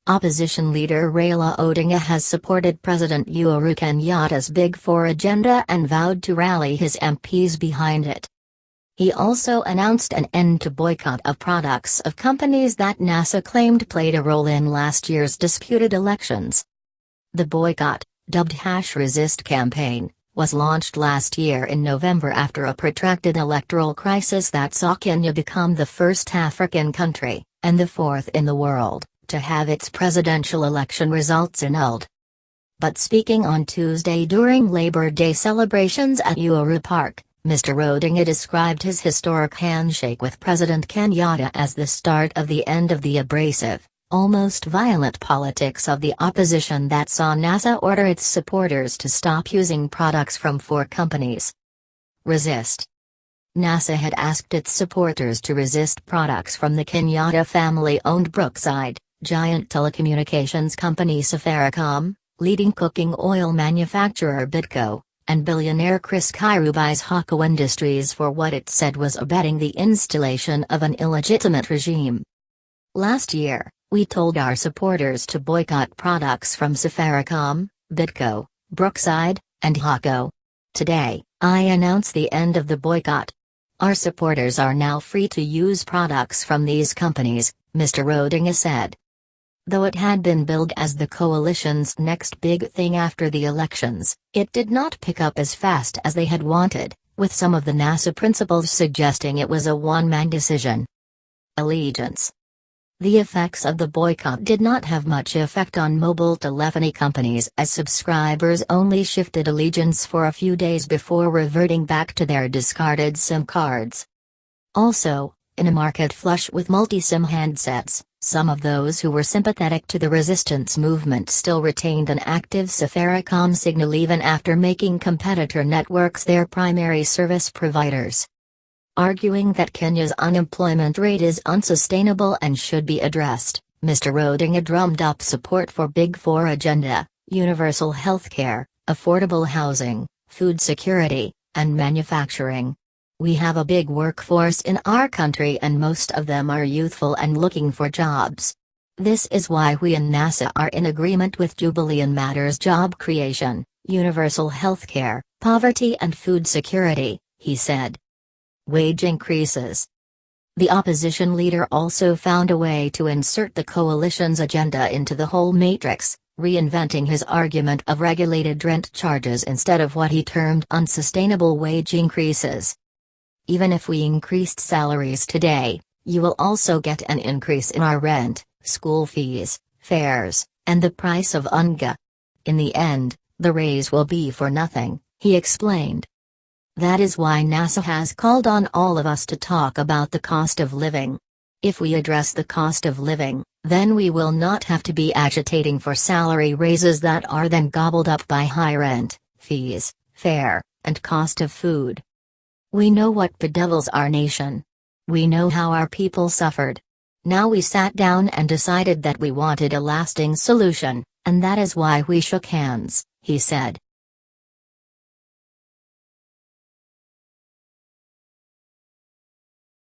Opposition leader Raila Odinga has supported President Uhuru Kenyatta's Big Four agenda and vowed to rally his MPs behind it. He also announced an end to boycott of products of companies that NASA claimed played a role in last year's disputed elections. The boycott, dubbed #Resist campaign, was launched last year in November after a protracted electoral crisis that saw Kenya become the first African country, and the fourth in the world, to have its presidential election results annulled. But speaking on Tuesday during Labor Day celebrations at Uhuru Park, Mr. Odinga described his historic handshake with President Kenyatta as the start of the end of the abrasive, almost violent politics of the opposition that saw NASA order its supporters to stop using products from four companies. Resist. NASA had asked its supporters to resist products from the Kenyatta family-owned Brookside, giant telecommunications company Safaricom, leading cooking oil manufacturer Bidco, and billionaire Kirubi's Haco Industries for what it said was abetting the installation of an illegitimate regime. Last year, we told our supporters to boycott products from Safaricom, Bidco, Brookside, and Haco. Today, I announce the end of the boycott. Our supporters are now free to use products from these companies, Mr. Odinga said. Though it had been billed as the coalition's next big thing after the elections, it did not pick up as fast as they had wanted, with some of the NASA principals suggesting it was a one-man decision. Allegiance. The effects of the boycott did not have much effect on mobile telephony companies as subscribers only shifted allegiance for a few days before reverting back to their discarded SIM cards. Also, in a market flush with multi-SIM handsets, some of those who were sympathetic to the resistance movement still retained an active Safaricom signal even after making competitor networks their primary service providers. Arguing that Kenya's unemployment rate is unsustainable and should be addressed, Mr. Odinga drummed up support for Big Four agenda, universal healthcare, affordable housing, food security, and manufacturing. We have a big workforce in our country and most of them are youthful and looking for jobs. This is why we in NASA are in agreement with Jubilee in matters job creation, universal healthcare, poverty and food security, he said. Wage increases. The opposition leader also found a way to insert the coalition's agenda into the whole matrix, reinventing his argument of regulated rent charges instead of what he termed unsustainable wage increases. Even if we increased salaries today, you will also get an increase in our rent, school fees, fares, and the price of unga. In the end, the raise will be for nothing, he explained. That is why NASA has called on all of us to talk about the cost of living. If we address the cost of living, then we will not have to be agitating for salary raises that are then gobbled up by high rent, fees, fare, and cost of food. We know what bedevils our nation. We know how our people suffered. Now we sat down and decided that we wanted a lasting solution, and that is why we shook hands, he said.